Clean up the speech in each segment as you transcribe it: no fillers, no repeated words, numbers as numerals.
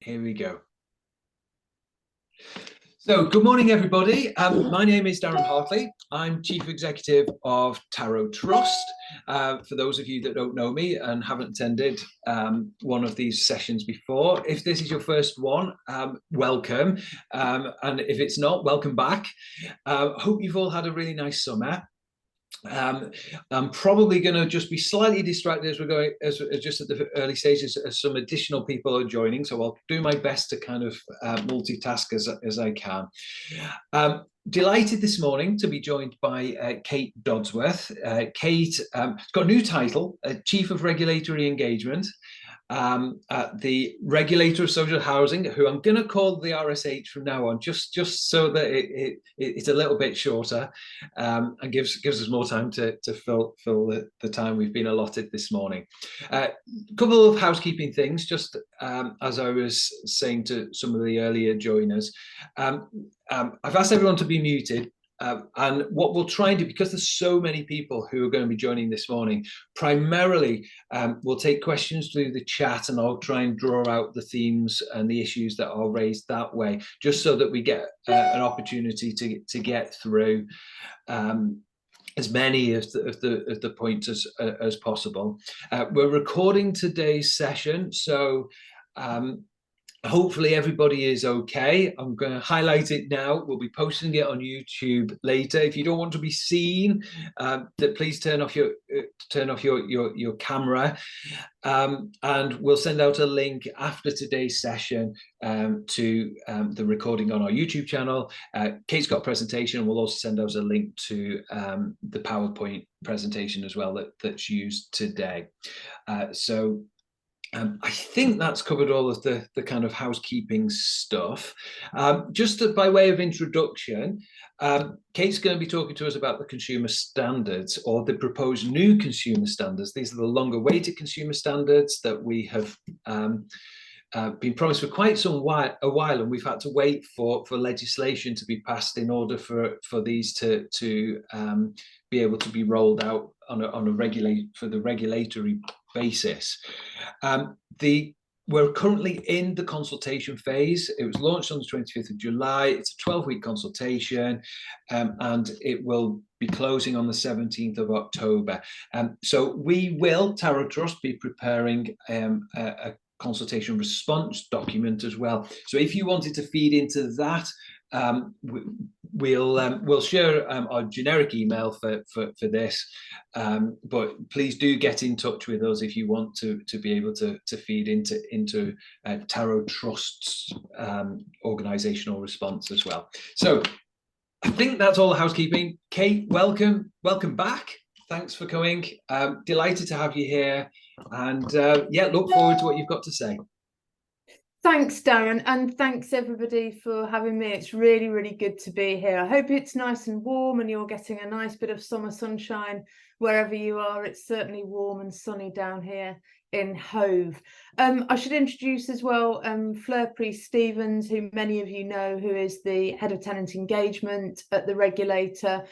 Here we go. So, good morning, everybody. My name is Darren Hartley. I'm Chief Executive of TAROE Trust. For those of you that don't know me and haven't attended one of these sessions before, if this is your first one, welcome. And if it's not, welcome back. Hope you've all had a really nice summer. I'm probably going to just be slightly distracted as we're going, just at the early stages, as some additional people are joining. So I'll do my best to kind of multitask as I can. Delighted this morning to be joined by Kate Dodsworth. Kate has got a new title, Chief of Regulatory Engagement at the Regulator of Social Housing, who I'm going to call the RSH from now on, just so that it's a little bit shorter and gives us more time to fill the time we've been allotted this morning. A couple of housekeeping things, just as I was saying to some of the earlier joiners. I've asked everyone to be muted. And what we'll try and do, because there's so many people who are going to be joining this morning, primarily we'll take questions through the chat, and I'll try and draw out the themes and the issues that are raised that way, just so that we get an opportunity to get through as many of the points as possible. We're recording today's session, so hopefully everybody is okay. I'm going to highlight it now. We'll be posting it on YouTube later. If you don't want to be seen, please turn off your camera, and we'll send out a link after today's session to the recording on our YouTube channel. Kate's got a presentation, and we'll also send out a link to the PowerPoint presentation as well that's used today. I think that's covered all of the kind of housekeeping stuff. Just by way of introduction, Kate's going to be talking to us about the consumer standards, or the proposed new consumer standards. These are the longer-awaited consumer standards that we have been promised for quite a while, and we've had to wait for legislation to be passed in order for these to be able to be rolled out on a regulatory basis. We're currently in the consultation phase. It was launched on the 25th of July. It's a 12-week consultation, and it will be closing on the 17th of October. So we will, TAROE Trust, be preparing a consultation response document as well. So if you wanted to feed into that, we'll share our generic email for this, but please do get in touch with us if you want to be able to feed into TAROE Trust's organizational response as well. So I think that's all the housekeeping. Kate, welcome back. Thanks for coming. Delighted to have you here, and yeah, look forward to what you've got to say. Thanks, Darren, and thanks everybody for having me. It's really, really good to be here. I hope it's nice and warm and you're getting a nice bit of summer sunshine wherever you are. It's certainly warm and sunny down here in Hove. I should introduce as well Fleur Priest-Stevens, who many of you know, who is the Head of Tenant Engagement at the Regulator.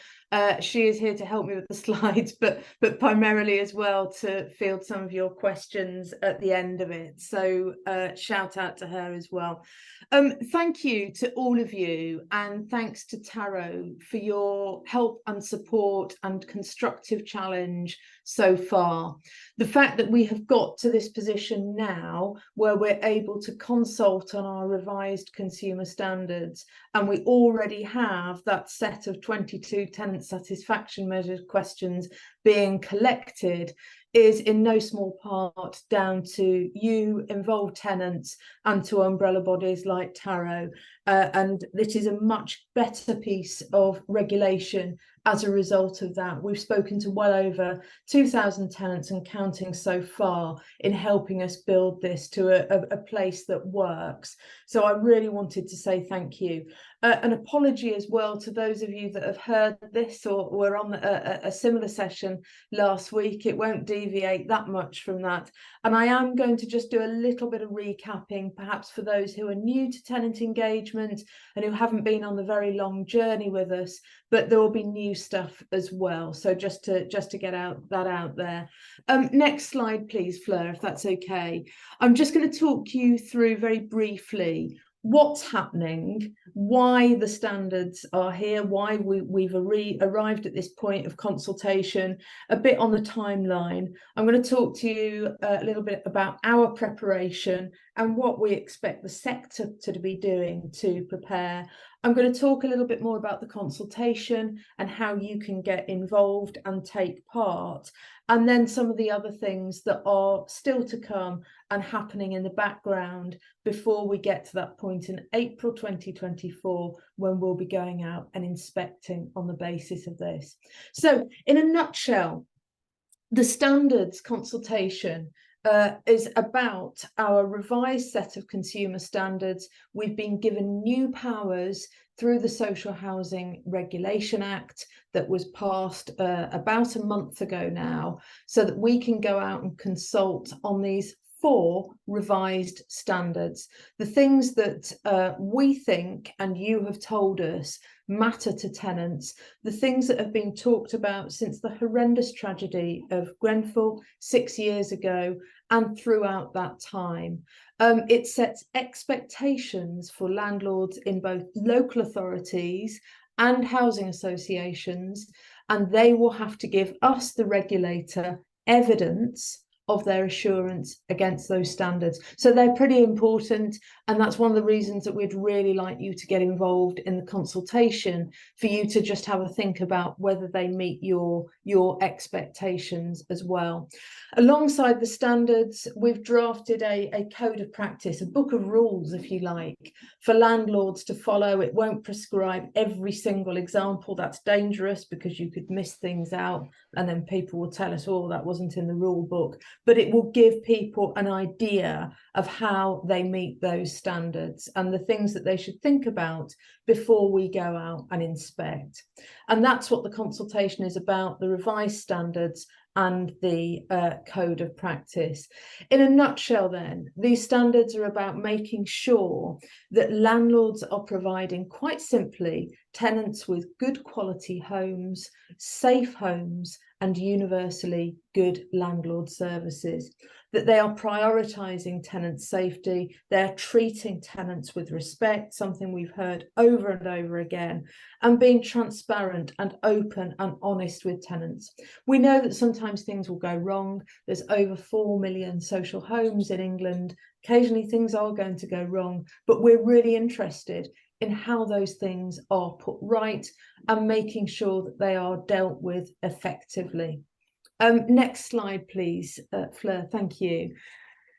She is here to help me with the slides, but primarily as well to field some of your questions at the end of it. So shout out to her as well. Thank you to all of you, and thanks to TAROE for your help and support and constructive challenge so far. The fact that we have got to this position now where we're able to consult on our revised consumer standards, and we already have that set of 22 tenant satisfaction measure questions being collected, is in no small part down to you, involved tenants, and to umbrella bodies like TAROE. And it is a much better piece of regulation as a result of that. We've spoken to well over 2,000 tenants and counting so far in helping us build this to a place that works. So I really wanted to say thank you. An apology as well to those of you that have heard this or were on a similar session last week. It won't deviate that much from that. And I am going to just do a little bit of recapping, perhaps for those who are new to tenant engagement and who haven't been on the very long journey with us, but there will be new new stuff as well. So just to get that out there. Next slide, please, Fleur, if that's okay. I'm just going to talk you through very briefly what's happening, why the standards are here, why we've arrived at this point of consultation, a bit on the timeline. I'm going to talk to you a little bit about our preparation and what we expect the sector to be doing to prepare. I'm going to talk a little bit more about the consultation and how you can get involved and take part, and then some of the other things that are still to come and happening in the background before we get to that point in April 2024, when we'll be going out and inspecting on the basis of this. So in a nutshell, the standards consultation is about our revised set of consumer standards. We've been given new powers through the Social Housing Regulation Act that was passed about a month ago now, so that we can go out and consult on these 4 revised standards. The things that we think, and you have told us, matter to tenants, the things that have been talked about since the horrendous tragedy of Grenfell 6 years ago and throughout that time. It sets expectations for landlords in both local authorities and housing associations, and they will have to give us, the regulator, evidence of their assurance against those standards. So they're pretty important, and that's one of the reasons that we'd really like you to get involved in the consultation, for you to just have a think about whether they meet your expectations as well. Alongside the standards, we've drafted a code of practice, a book of rules, if you like, for landlords to follow. It won't prescribe every single example. That's dangerous, because you could miss things out and then people will tell us, oh, that wasn't in the rule book. But it will give people an idea of how they meet those standards and the things that they should think about before we go out and inspect. And that's what the consultation is about, the revised standards and the code of practice. In a nutshell then, these standards are about making sure that landlords are providing, quite simply, tenants with good quality homes, safe homes, and universally good landlord services, that they are prioritising tenant safety, they're treating tenants with respect, something we've heard over and over again, and being transparent and open and honest with tenants. We know that sometimes things will go wrong. There's over 4 million social homes in England. Occasionally things are going to go wrong, but we're really interested in how those things are put right and making sure that they are dealt with effectively. Next slide, please, Fleur, thank you.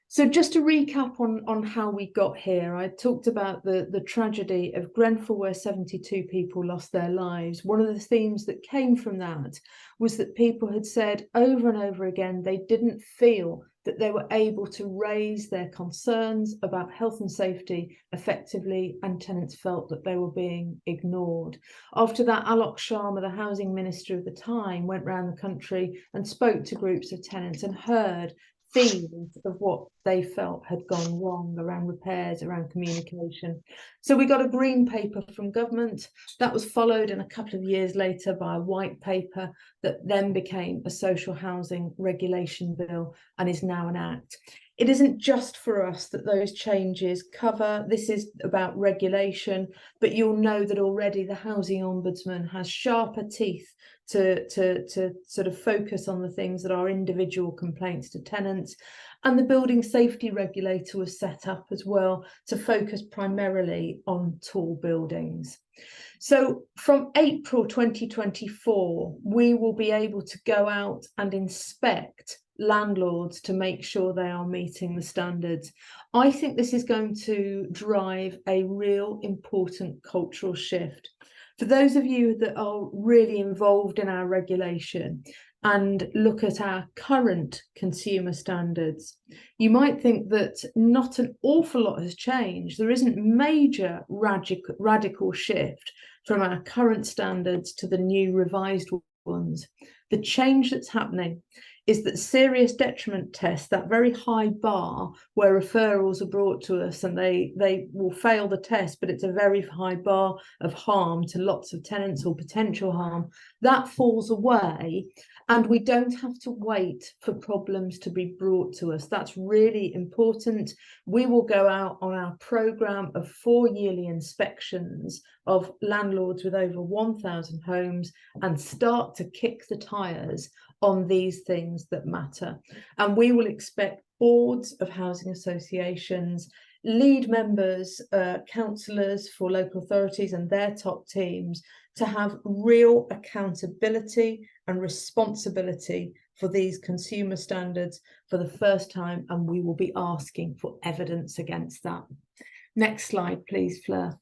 So just to recap on how we got here, I talked about the tragedy of Grenfell, where 72 people lost their lives. One of the themes that came from that was that people had said over and over again they didn't feel that they were able to raise their concerns about health and safety effectively, and tenants felt that they were being ignored. After that, Alok Sharma, the housing minister of the time, went around the country and spoke to groups of tenants and heard themes of what they felt had gone wrong around repairs, around communication. So we got a green paper from government that was followed in a couple of years later by a white paper that then became a social housing regulation bill and is now an act. It isn't just for us that those changes cover. This is about regulation, but you'll know that already the Housing Ombudsman has sharper teeth to sort of focus on the things that are individual complaints to tenants. And the Building Safety Regulator was set up as well to focus primarily on tall buildings. So from April 2024, we will be able to go out and inspect landlords to make sure they are meeting the standards. I think this is going to drive a real important cultural shift. For those of you that are really involved in our regulation and look at our current consumer standards, you might think that not an awful lot has changed. There isn't major radical shift from our current standards to the new revised ones. The change that's happening is that serious detriment tests, that very high bar where referrals are brought to us and they will fail the test, but it's a very high bar of harm to lots of tenants or potential harm, that falls away. And we don't have to wait for problems to be brought to us. That's really important. We will go out on our programme of 4 yearly inspections of landlords with over 1,000 homes and start to kick the tyres on these things that matter. And we will expect boards of housing associations, lead members, councillors for local authorities and their top teams to have real accountability and responsibility for these consumer standards for the first time, and we will be asking for evidence against that. Next slide, please, Fleur.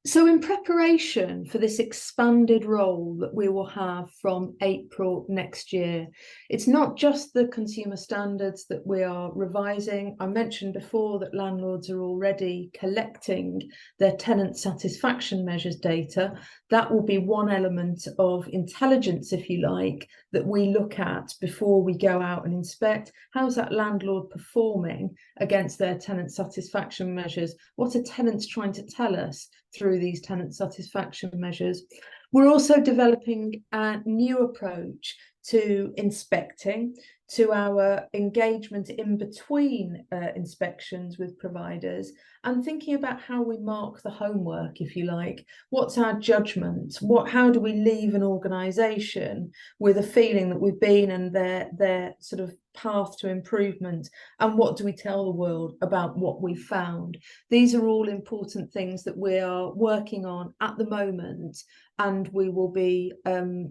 So in preparation for this expanded role that we will have from April next year, it's not just the consumer standards that we are revising. I mentioned before that landlords are already collecting their tenant satisfaction measures data. That will be one element of intelligence, if you like, that we look at before we go out and inspect. How's that landlord performing against their tenant satisfaction measures? What are tenants trying to tell us through these tenant satisfaction measures? We're also developing a new approach to inspecting, to our engagement in between inspections with providers, and thinking about how we mark the homework, if you like. What's our judgment? How do we leave an organisation with a feeling that we've been in their sort of path to improvement, and what do we tell the world about what we found? These are all important things that we are working on at the moment, and we will be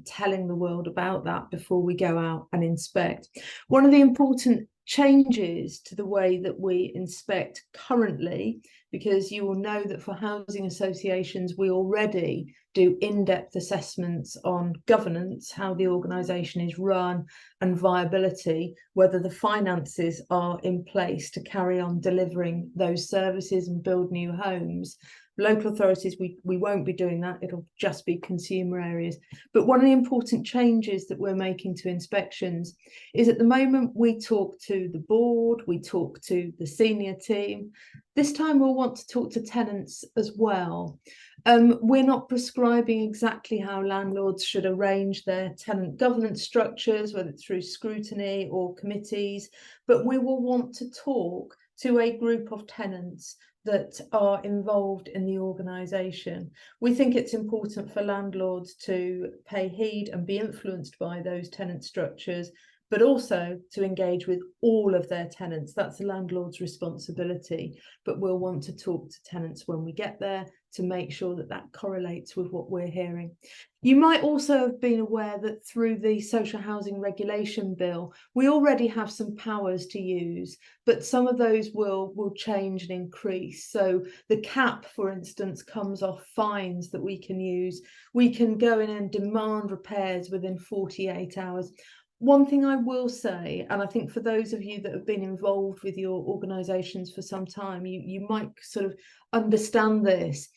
telling the world about that before we go out and inspect. One of the important changes to the way that we inspect currently, because you will know that for housing associations we already do in-depth assessments on governance, how the organisation is run, and viability, whether the finances are in place to carry on delivering those services and build new homes. Local authorities, we won't be doing that. It'll just be consumer areas. But one of the important changes that we're making to inspections is, at the moment we talk to the board, we talk to the senior team. This time we'll want to talk to tenants as well. We're not prescribing exactly how landlords should arrange their tenant governance structures, whether it's through scrutiny or committees, but we will want to talk to a group of tenants that are involved in the organisation. We think it's important for landlords to pay heed and be influenced by those tenant structures, but also to engage with all of their tenants. That's the landlord's responsibility, but we'll want to talk to tenants when we get there to make sure that that correlates with what we're hearing. You might also have been aware that through the Social Housing Regulation Bill, we already have some powers to use, but some of those will change and increase. So the cap, for instance, comes off fines that we can use. We can go in and demand repairs within 48 hours. One thing I will say, and I think for those of you that have been involved with your organisations for some time, you might sort of understand this.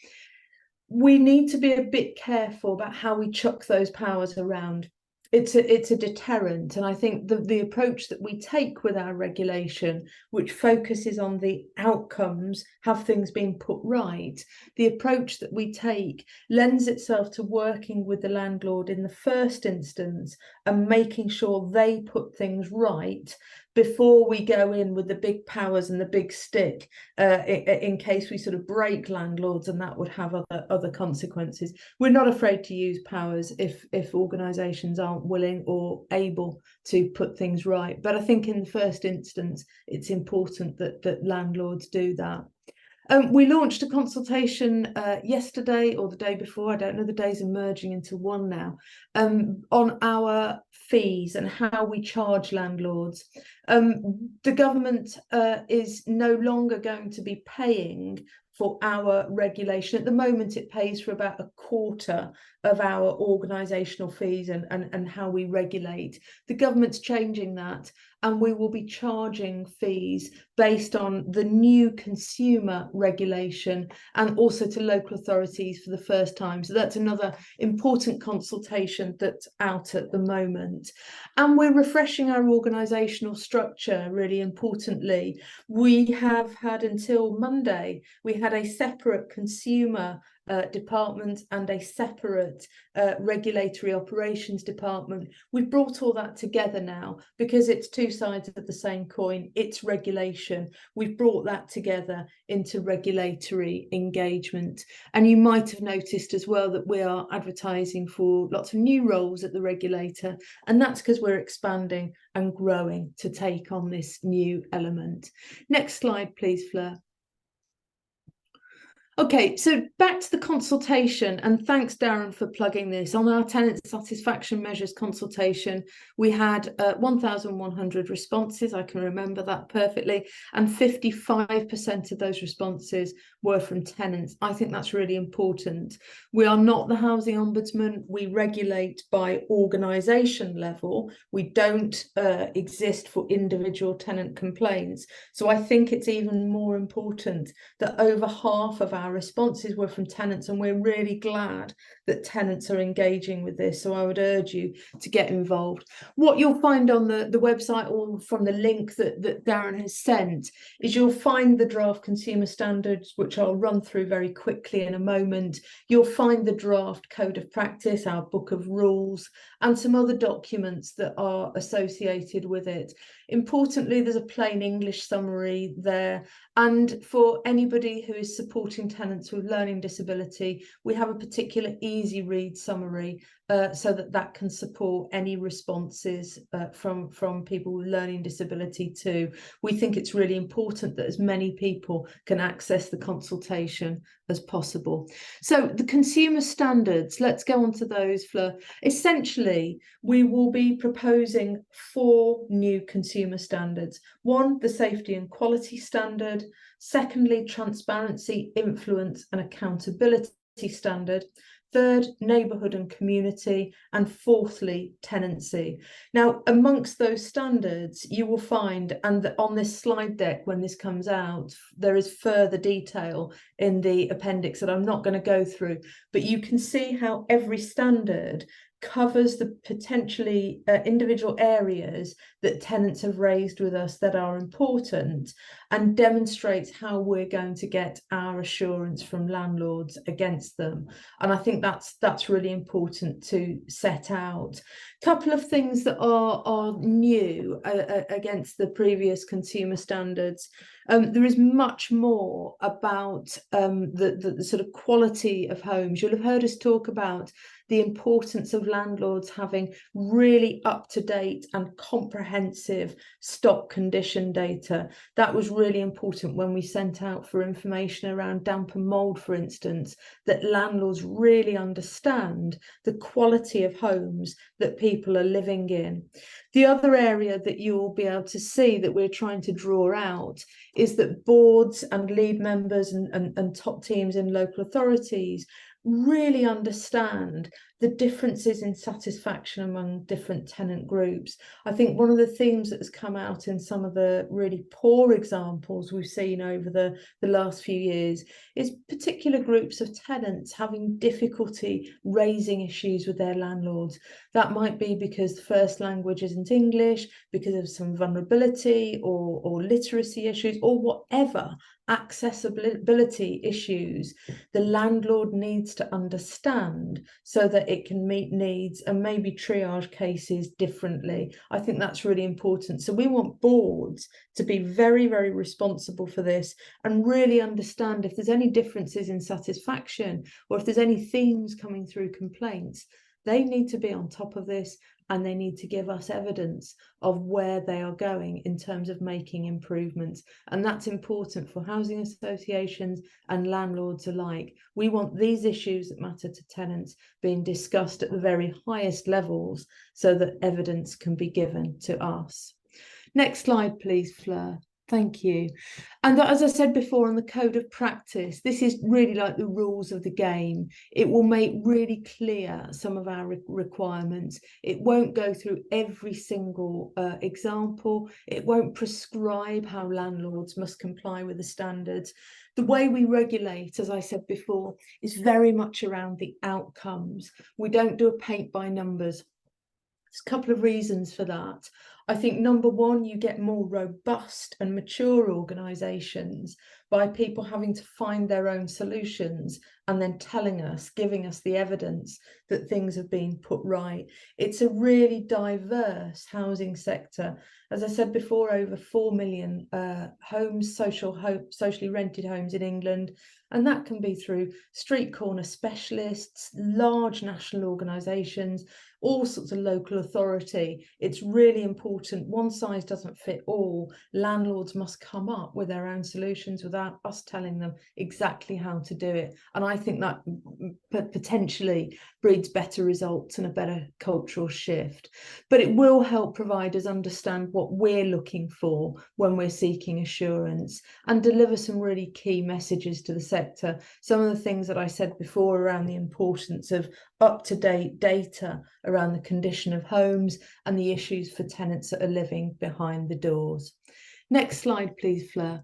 We need to be a bit careful about how we chuck those powers around. It's a deterrent, and I think the approach that we take with our regulation, which focuses on the outcomes, have things been put right, the approach that we take lends itself to working with the landlord in the first instance and making sure they put things right before we go in with the big powers and the big stick, in case we sort of break landlords, and that would have other consequences. We're not afraid to use powers if organisations aren't willing or able to put things right. But I think in the first instance, it's important that landlords do that. We launched a consultation yesterday or the day before, I don't know, the days are merging into one now, on our fees and how we charge landlords. The government is no longer going to be paying for our regulation. At the moment, it pays for about a quarter of our organisational fees and how we regulate. The government's changing that, and we will be charging fees based on the new consumer regulation and also to local authorities for the first time. So that's another important consultation that's out at the moment. And we're refreshing our organisational structure, really importantly. We have had until Monday, we had a separate consumer department and a separate regulatory operations department. We've brought all that together now because it's two sides of the same coin. It's regulation. We've brought that together into regulatory engagement. And you might have noticed as well that we are advertising for lots of new roles at the regulator, and that's because we're expanding and growing to take on this new element. Next slide, please, Fleur. Okay, so back to the consultation, and thanks, Darren, for plugging this. On our tenant satisfaction measures consultation, we had 1,100 responses. I can remember that perfectly, and 55% of those responses were from tenants. I think that's really important. We are not the Housing Ombudsman. We regulate by organisation level. We don't exist for individual tenant complaints. So I think it's even more important that over half of our responses were from tenants, and we're really glad that tenants are engaging with this. So I would urge you to get involved. What you'll find on the website, or from the link that Darren has sent, is you'll find the draft consumer standards, which I'll run through very quickly in a moment. You'll find the draft code of practice, our book of rules, and some other documents that are associated with it. Importantly, there's a plain English summary there. And for anybody who is supporting tenants with learning disability, we have a particular easy read summary so that can support any responses from people with learning disability too. We think it's really important that as many people can access the consultation as possible. So the consumer standards, let's go on to those, Fleur. Essentially, we will be proposing 4 new consumer standards. 1, the safety and quality standard. Secondly, transparency, influence and accountability standard. 3rd, neighbourhood and community, and 4thly, tenancy. Now, amongst those standards, you will find, and on this slide deck, when this comes out, there is further detail in the appendix that I'm not going to go through, but you can see how every standard covers the potentially individual areas that tenants have raised with us that are important, and demonstrates how we're going to get our assurance from landlords against them. And I think that's really important to set out. A couple of things that are new against the previous consumer standards. There is much more about the sort of quality of homes. You'll have heard us talk about the importance of landlords having really up-to-date and comprehensive stock condition data. That was really important when we sent out for information around damp and mould, for instance, that landlords really understand the quality of homes that people are living in. The other area that you will be able to see that we're trying to draw out is that boards and lead members and top teams in local authorities really understand the differences in satisfaction among different tenant groups. I think one of the themes that has come out in some of the really poor examples we've seen over the last few years is particular groups of tenants having difficulty raising issues with their landlords. That might be because the first language isn't English, because of some vulnerability or literacy issues, or whatever accessibility issues the landlord needs to understand so that it can meet needs and maybe triage cases differently. I think that's really important. So we want boards to be very, very responsible for this and really understand if there's any differences in satisfaction or if there's any themes coming through complaints. They need to be on top of this, and they need to give us evidence of where they are going in terms of making improvements. And that's important for housing associations and landlords alike. We want these issues that matter to tenants being discussed at the very highest levels so that evidence can be given to us. Next slide, please, Fleur. Thank you. And as I said before on the code of practice, this is really like the rules of the game. It will make really clear some of our requirements. It won't go through every single example. It won't prescribe how landlords must comply with the standards. The way we regulate, as I said before, is very much around the outcomes. We don't do a paint by numbers. There's a couple of reasons for that. I think number one, you get more robust and mature organisations by people having to find their own solutions and then telling us, giving us the evidence that things have been put right. It's a really diverse housing sector. As I said before, over 4 million homes, socially rented homes in England, and that can be through street corner specialists, large national organisations, all sorts of local authority. It's really important. One size doesn't fit all. Landlords must come up with their own solutions without us telling them exactly how to do it. And I think that potentially breeds better results and a better cultural shift. But it will help providers understand what we're looking for when we're seeking assurance and deliver some really key messages to the sector. Some of the things that I said before around the importance of up-to-date data around the condition of homes and the issues for tenants that are living behind the doors. Next slide, please, Fleur.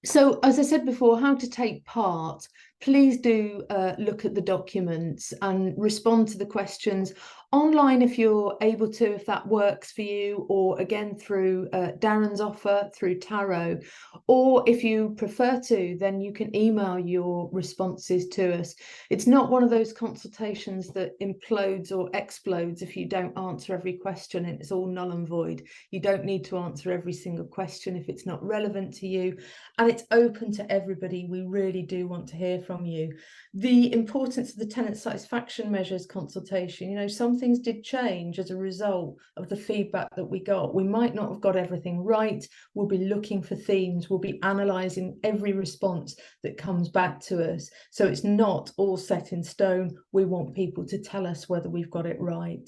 So, as I said before, how to take part. Please do look at the documents and respond to the questions online if you're able to, if that works for you, or again through Darren's offer through TAROE, or if you prefer to, then you can email your responses to us. It's not one of those consultations that implodes or explodes if you don't answer every question and it's all null and void. You don't need to answer every single question if it's not relevant to you, and it's open to everybody. We really do want to hear from you. The importance of the tenant satisfaction measures consultation, you know, some things did change as a result of the feedback that we got. We might not have got everything right. We'll be looking for themes. We'll be analysing every response that comes back to us. So it's not all set in stone. We want people to tell us whether we've got it right.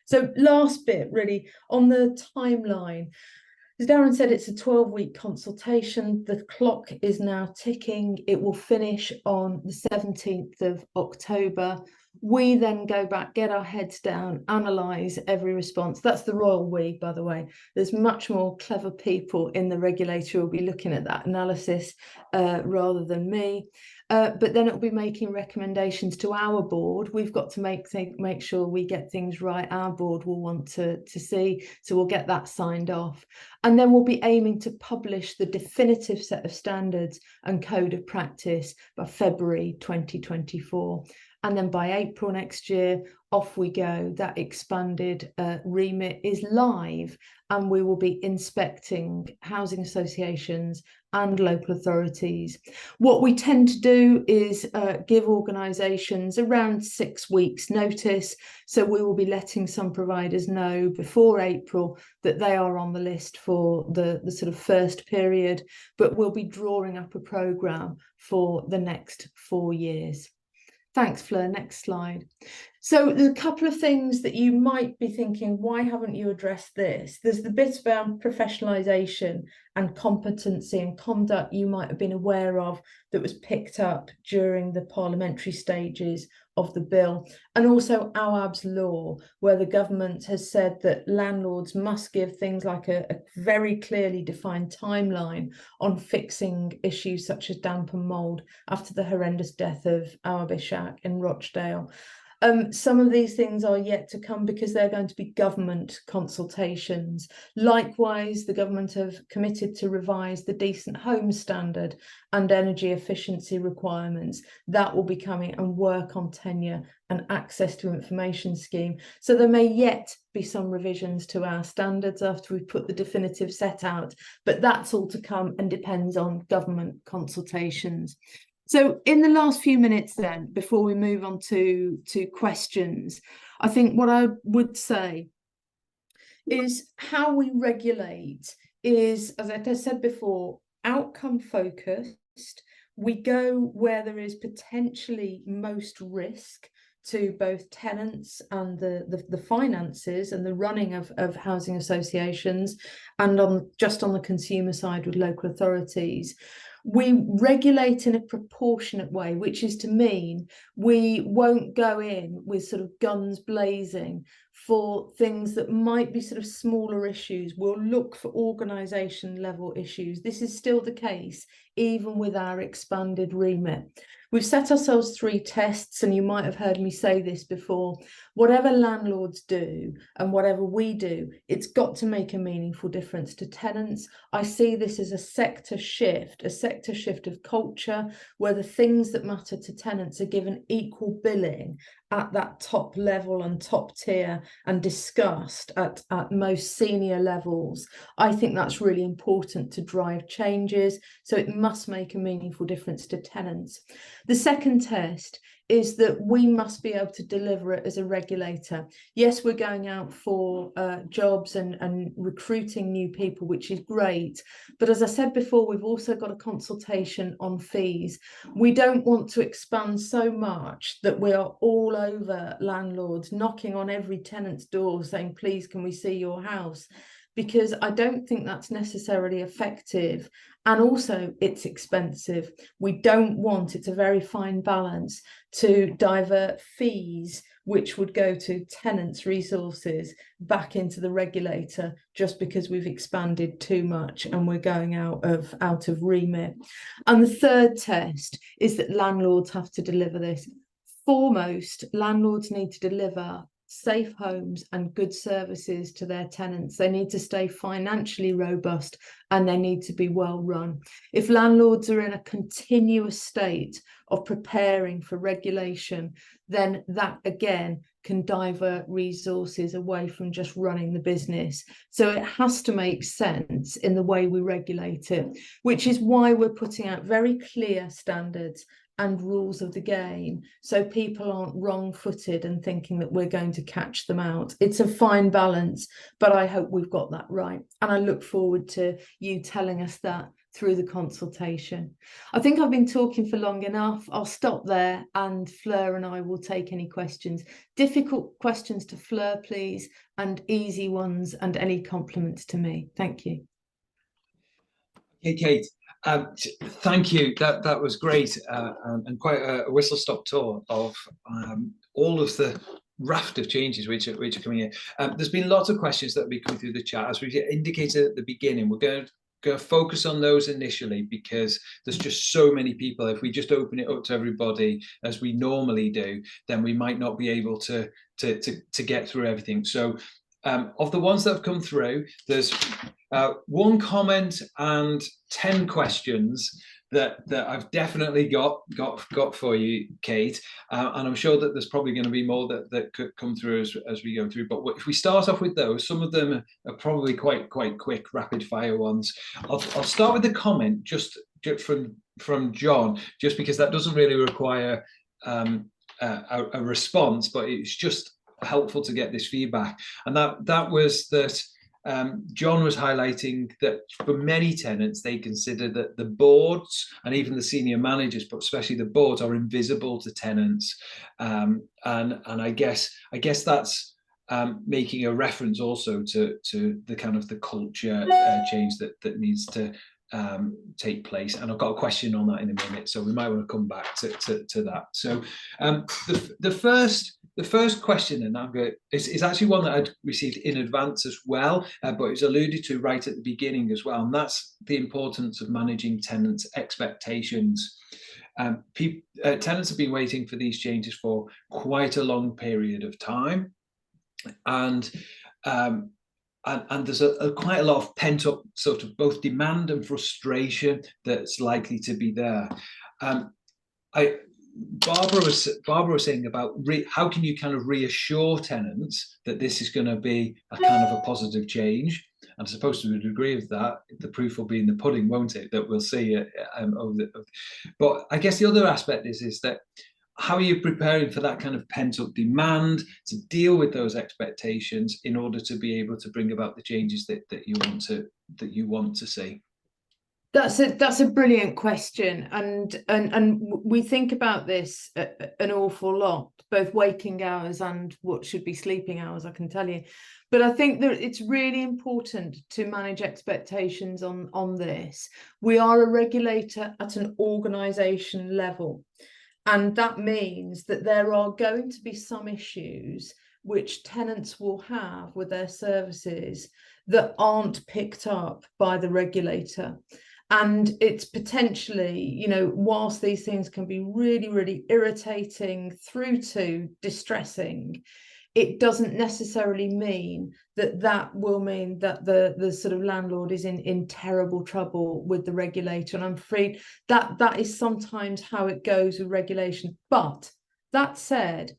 So last bit really on the timeline. As Darren said, it's a 12-week consultation. The clock is now ticking. It will finish on the 17th of October. We then go back, get our heads down, analyse every response. That's the royal we, by the way. There's much more clever people in the regulator who will be looking at that analysis rather than me. But then it'll be making recommendations to our board. We've got to make sure we get things right. Our board will want to see, so we'll get that signed off. And then we'll be aiming to publish the definitive set of standards and code of practice by February 2024. And then by April next year, off we go. That expanded remit is live, and we will be inspecting housing associations and local authorities. What we tend to do is give organisations around 6 weeks notice. So we will be letting some providers know before April that they are on the list for the sort of first period, but we'll be drawing up a programme for the next 4 years. Thanks, Fleur. Next slide. So there's a couple of things that you might be thinking, why haven't you addressed this? There's the bit about professionalisation and competency and conduct you might have been aware of that was picked up during the parliamentary stages of the bill, and also AWAB's law, where the government has said that landlords must give things like a very clearly defined timeline on fixing issues such as damp and mould after the horrendous death of Awab Ishaq in Rochdale. Some of these things are yet to come because they're going to be government consultations. Likewise, the government have committed to revise the Decent Homes Standard and energy efficiency requirements. That will be coming, and work on tenure and access to information scheme. So there may yet be some revisions to our standards after we put the definitive set out, but that's all to come and depends on government consultations. So in the last few minutes then, before we move on to questions, I think what I would say is how we regulate is, as I said before, outcome focused. We go where there is potentially most risk to both tenants and the finances and the running of housing associations, and just on the consumer side with local authorities. We regulate in a proportionate way, which is to mean we won't go in with sort of guns blazing for things that might be sort of smaller issues. We'll look for organisation level issues. This is still the case, even with our expanded remit. We've set ourselves 3 tests, and you might have heard me say this before. Whatever landlords do and whatever we do, it's got to make a meaningful difference to tenants. I see this as a sector shift of culture, where the things that matter to tenants are given equal billing at that top level and top tier and discussed at most senior levels. I think that's really important to drive changes, so it must make a meaningful difference to tenants. The second test is that we must be able to deliver it as a regulator. Yes, we're going out for jobs and recruiting new people, which is great. But as I said before, we've also got a consultation on fees. We don't want to expand so much that we are all over landlords, knocking on every tenant's door saying, please, can we see your house? Because I don't think that's necessarily effective. And also it's expensive. We don't want, it's a very fine balance, to divert fees, which would go to tenants' resources, back into the regulator just because we've expanded too much and we're going out of remit. And the third test is that landlords have to deliver this. Foremost, landlords need to deliver safe homes and good services to their tenants. They need to stay financially robust and they need to be well run. If landlords are in a continuous state of preparing for regulation, then that again can divert resources away from just running the business. So it has to make sense in the way we regulate it, which is why we're putting out very clear standards and rules of the game, so people aren't wrong-footed and thinking that we're going to catch them out. It's a fine balance, but I hope we've got that right. And I look forward to you telling us that through the consultation. I think I've been talking for long enough. I'll stop there and Fleur and I will take any questions. Difficult questions to Fleur, please, and easy ones and any compliments to me. Thank you. Hey, Kate. Thank you. That was great and quite a whistle-stop tour of all of the raft of changes which are coming in. There's been lots of questions that have been coming through the chat. As we indicated at the beginning, we're going to focus on those initially because there's just so many people. If we just open it up to everybody as we normally do, then we might not be able to get through everything. So of the ones that have come through, there's one comment and 10 questions that I've definitely got for you, Kate, and I'm sure that there's probably going to be more that could come through as we go through. But if we start off with those, some of them are probably quite quick, rapid fire ones. I'll start with the comment just from John, just because that doesn't really require a response, but it's just helpful to get this feedback. And that was that John was highlighting that for many tenants, they consider that the boards and even the senior managers, but especially the boards, are invisible to tenants. And I guess that's making a reference also to the kind of the culture change that needs to take place. And I've got a question on that in a minute, so we might want to come back to that. So the first question, and is actually one that I'd received in advance as well, but it was alluded to right at the beginning as well, and that's the importance of managing tenants' expectations. Tenants have been waiting for these changes for quite a long period of time, and there's quite a lot of pent-up sort of both demand and frustration that's likely to be there. Barbara was saying about how can you kind of reassure tenants that this is going to be a kind of a positive change. And I suppose to a degree of that, the proof will be in the pudding, won't it? That we'll see but I guess the other aspect is that how are you preparing for that kind of pent-up demand to deal with those expectations in order to be able to bring about the changes that you want to see? That's a brilliant question, and we think about this an awful lot, both waking hours and what should be sleeping hours, I can tell you. But I think that it's really important to manage expectations on this. We are a regulator at an organisation level, and that means that there are going to be some issues which tenants will have with their services that aren't picked up by the regulator. And it's potentially, you know, whilst these things can be really, really irritating through to distressing, it doesn't necessarily mean that that will mean that the sort of landlord is in terrible trouble with the regulator. And I'm afraid that is sometimes how it goes with regulation. But that said,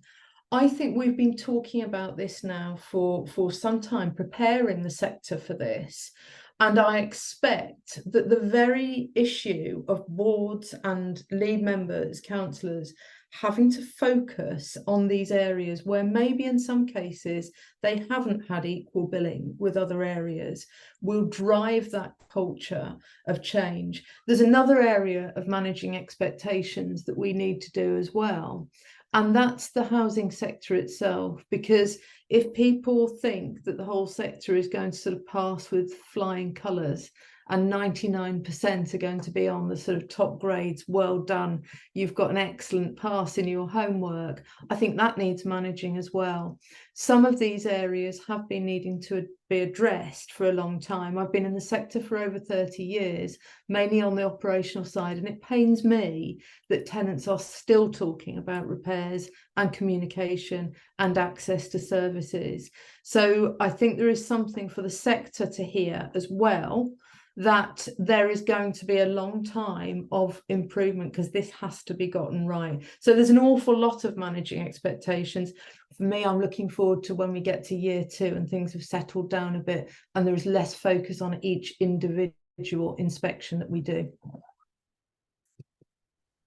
I think we've been talking about this now for some time, preparing the sector for this. And I expect that the very issue of boards and lead members, councillors, having to focus on these areas where maybe in some cases they haven't had equal billing with other areas will drive that culture of change. There's another area of managing expectations that we need to do as well. And that's the housing sector itself, because if people think that the whole sector is going to sort of pass with flying colours and 99% are going to be on the sort of top grades, well done, you've got an excellent pass in your homework, I think that needs managing as well. Some of these areas have been needing to be addressed for a long time. I've been in the sector for over 30 years, mainly on the operational side, and it pains me that tenants are still talking about repairs and communication and access to services. So I think there is something for the sector to hear as well, that there is going to be a long time of improvement because this has to be gotten right. So there's an awful lot of managing expectations. For me, I'm looking forward to when we get to year 2 and things have settled down a bit and there is less focus on each individual inspection that we do.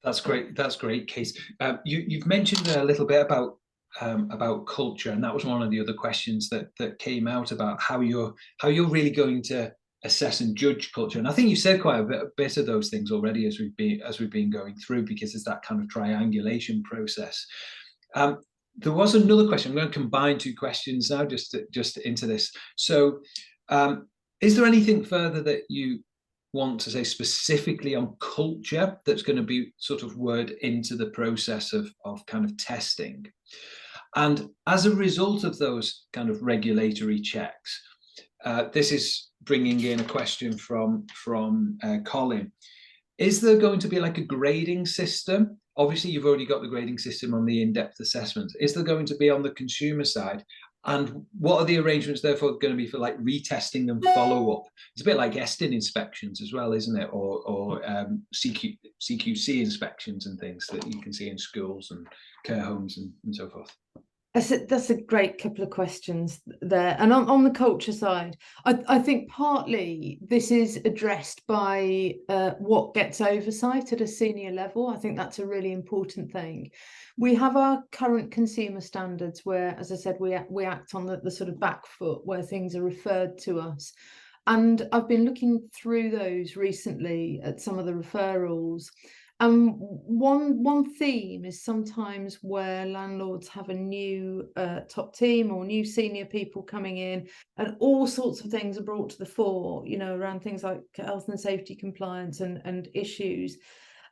That's great. That's great, Kate. You've mentioned a little bit about culture, and that was one of the other questions that came out about how you're really going to assess and judge culture. And I think you said quite a bit of those things already as we've been going through, because it's that kind of triangulation process. There was another question. I'm going to combine 2 questions now just into this. So is there anything further that you want to say specifically on culture that's going to be sort of word into the process of kind of testing? And as a result of those kind of regulatory checks, this is bringing in a question from Colin. Is there going to be like a grading system? Obviously, you've already got the grading system on the in-depth assessments. Is there going to be on the consumer side? And what are the arrangements therefore going to be for like retesting and follow-up? It's a bit like ESTIN inspections as well, isn't it? Or CQC inspections and things that you can see in schools and care homes and so forth. That's a great couple of questions there. And on the culture side, I think partly this is addressed by what gets oversight at a senior level. I think that's a really important thing. We have our current consumer standards where, as I said, we act on the sort of back foot where things are referred to us. And I've been looking through those recently at some of the referrals. One theme is sometimes where landlords have a new top team or new senior people coming in, and all sorts of things are brought to the fore, you know, around things like health and safety compliance and issues.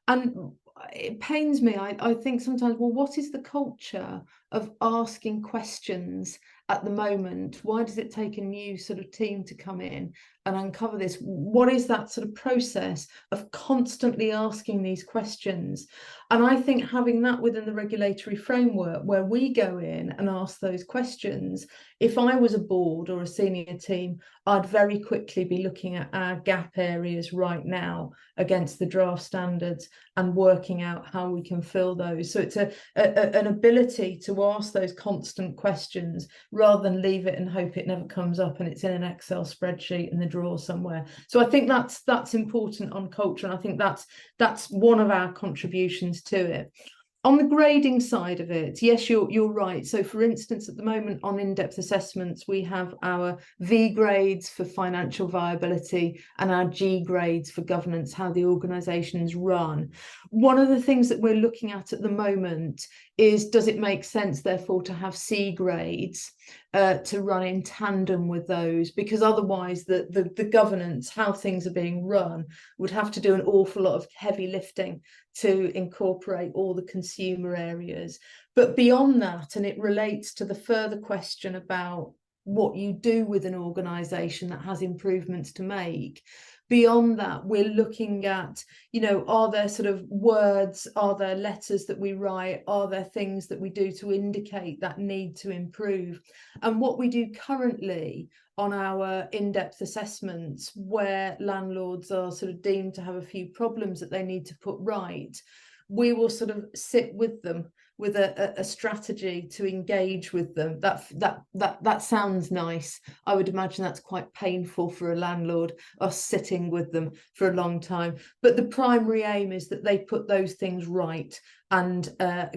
And it pains me. I think sometimes, well, what is the culture of asking questions at the moment? Why does it take a new sort of team to come in and uncover this? What is that sort of process of constantly asking these questions? And I think having that within the regulatory framework where we go in and ask those questions, if I was a board or a senior team, I'd very quickly be looking at our gap areas right now against the draft standards and working out how we can fill those. So it's an ability to ask those constant questions rather than leave it and hope it never comes up and it's in an Excel spreadsheet in the drawer somewhere. So I think that's important on culture, and I think that's one of our contributions to it. On the grading side of it, yes, you're right. So for instance, at the moment on in-depth assessments, we have our V grades for financial viability and our G grades for governance, how the organisations run. One of the things that we're looking at the moment is, does it make sense therefore to have C grades to run in tandem with those? Because otherwise the governance, how things are being run, would have to do an awful lot of heavy lifting to incorporate all the consumer areas. But beyond that, and it relates to the further question about what you do with an organisation that has improvements to make, beyond that, we're looking at, you know, are there sort of words, are there letters that we write, are there things that we do to indicate that need to improve? And what we do currently on our in-depth assessments, where landlords are sort of deemed to have a few problems that they need to put right, we will sort of sit with them with a strategy to engage with them. That sounds nice. I would imagine that's quite painful for a landlord, us sitting with them for a long time. But the primary aim is that they put those things right and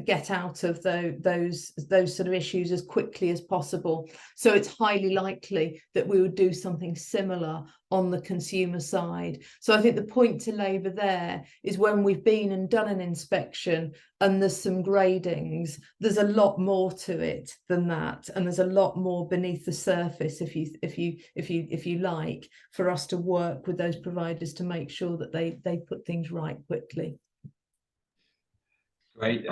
get out of those sort of issues as quickly as possible. So it's highly likely that we would do something similar on the consumer side. So I think the point to labour there is, when we've been and done an inspection and there's some gradings, there's a lot more to it than that, and there's a lot more beneath the surface, if you like, for us to work with those providers to make sure that they put things right quickly. Great.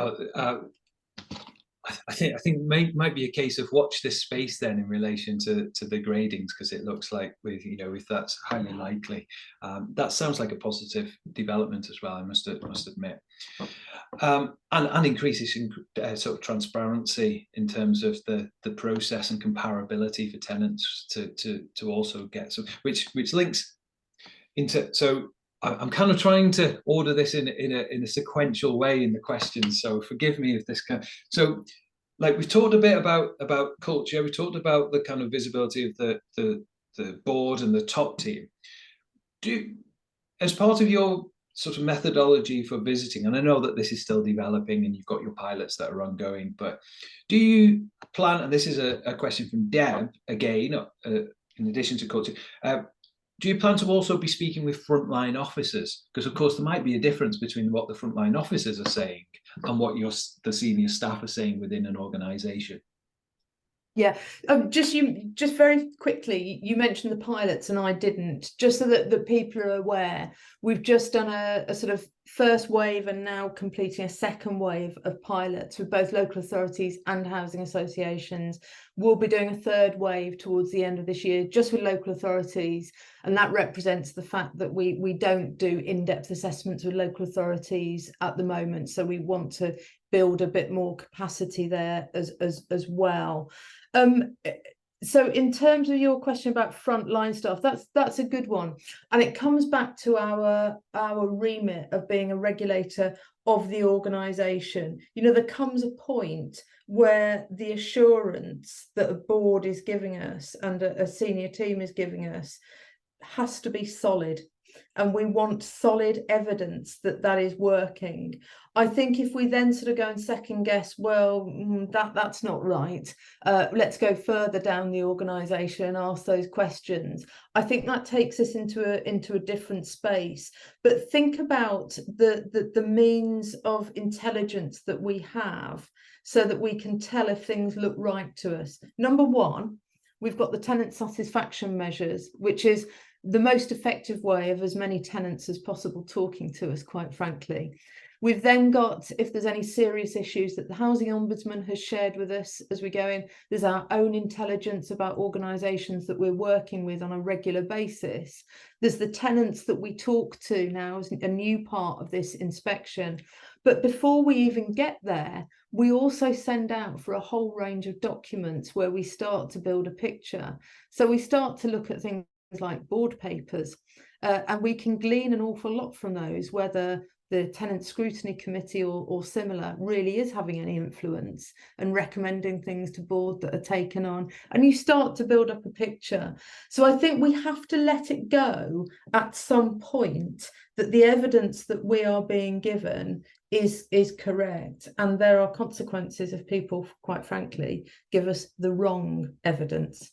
I think might be a case of watch this space then in relation to the gradings, because it looks like if that's highly likely, that sounds like a positive development as well, I must admit, and increases in sort of transparency in terms of the process and comparability for tenants to also get some, which links into, so I'm kind of trying to order this in a sequential way in the questions, so forgive me if this can. So, like, we've talked a bit about culture, we talked about the kind of visibility of the board and the top team. As part of your sort of methodology for visiting, and I know that this is still developing and you've got your pilots that are ongoing, but do you plan, and this is a question from Deb again, in addition to culture, do you plan to also be speaking with frontline officers? Because of course there might be a difference between what the frontline officers are saying and what the senior staff are saying within an organisation. Yeah, just very quickly, you mentioned the pilots and I didn't, just so that people are aware. We've just done a sort of first wave and now completing a second wave of pilots with both local authorities and housing associations. We'll be doing a third wave towards the end of this year, just with local authorities, and that represents the fact that we don't do in-depth assessments with local authorities at the moment, so we want to build a bit more capacity there as well. So in terms of your question about frontline staff, that's a good one, and it comes back to our remit of being a regulator of the organisation. You know, there comes a point where the assurance that a board is giving us and a senior team is giving us has to be solid, and we want solid evidence that is working. I think if we then sort of go and second guess, well, that's not right, let's go further down the organisation and ask those questions, I think that takes us into a different space. But think about the means of intelligence that we have so that we can tell if things look right to us. Number one, we've got the tenant satisfaction measures, which is the most effective way of as many tenants as possible talking to us, quite frankly. We've then got, if there's any serious issues that the Housing Ombudsman has shared with us as we go in, there's our own intelligence about organisations that we're working with on a regular basis. There's the tenants that we talk to now as a new part of this inspection. But before we even get there, we also send out for a whole range of documents where we start to build a picture. So we start to look at things like board papers and we can glean an awful lot from those, whether the Tenant Scrutiny Committee or similar really is having any influence and recommending things to board that are taken on. And you start to build up a picture. So I think we have to let it go at some point that the evidence that we are being given is correct. And there are consequences if people, quite frankly, give us the wrong evidence.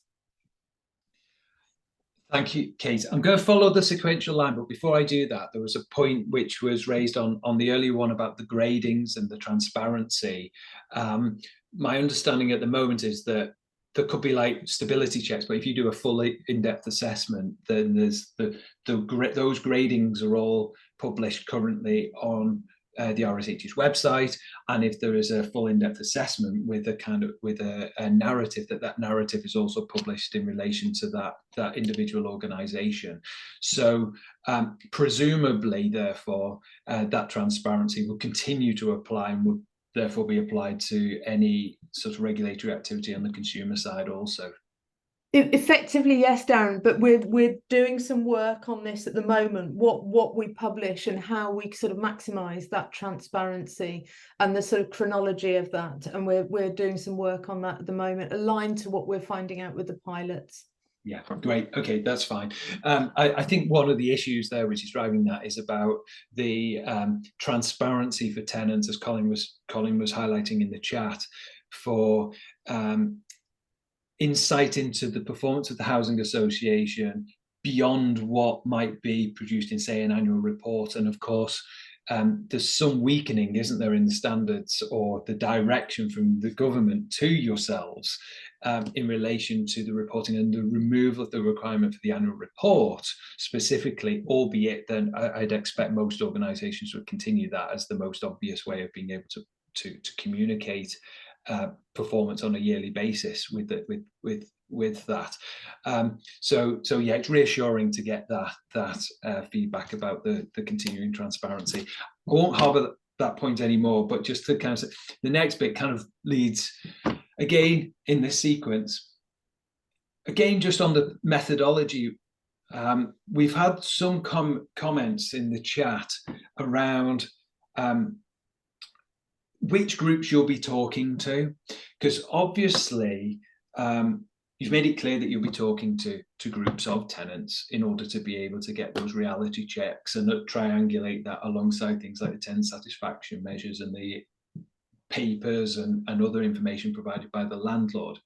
Thank you, Kate. I'm going to follow the sequential line, but before I do that, there was a point which was raised on the earlier one about the gradings and the transparency. My understanding at the moment is that there could be like stability checks, but if you do a full in-depth assessment, then there's those gradings are all published currently on the RSH's website, and if there is a full in-depth assessment with a narrative, that narrative is also published in relation to that individual organisation. So presumably, therefore, that transparency will continue to apply and would therefore be applied to any sort of regulatory activity on the consumer side also. Effectively, yes, Darren, but we're doing some work on this at the moment, what we publish and how we sort of maximise that transparency and the sort of chronology of that. And we're doing some work on that at the moment, aligned to what we're finding out with the pilots. Yeah, great. Okay, that's fine. I think one of the issues there which is driving that is about the transparency for tenants, as Colin was highlighting in the chat, for insight into the performance of the housing association beyond what might be produced in, say, an annual report. And of course, there's some weakening, isn't there, in the standards or the direction from the government to yourselves in relation to the reporting and the removal of the requirement for the annual report specifically, albeit then I'd expect most organisations would continue that as the most obvious way of being able to communicate performance on a yearly basis with that. So yeah, it's reassuring to get that feedback about the continuing transparency. I won't harbour that point anymore, but just to kind of say, the next bit kind of leads again in this sequence. Again, just on the methodology, we've had some comments in the chat around which groups you'll be talking to, because obviously you've made it clear that you'll be talking to groups of tenants in order to be able to get those reality checks and triangulate that alongside things like the tenant satisfaction measures and the papers and other information provided by the landlord.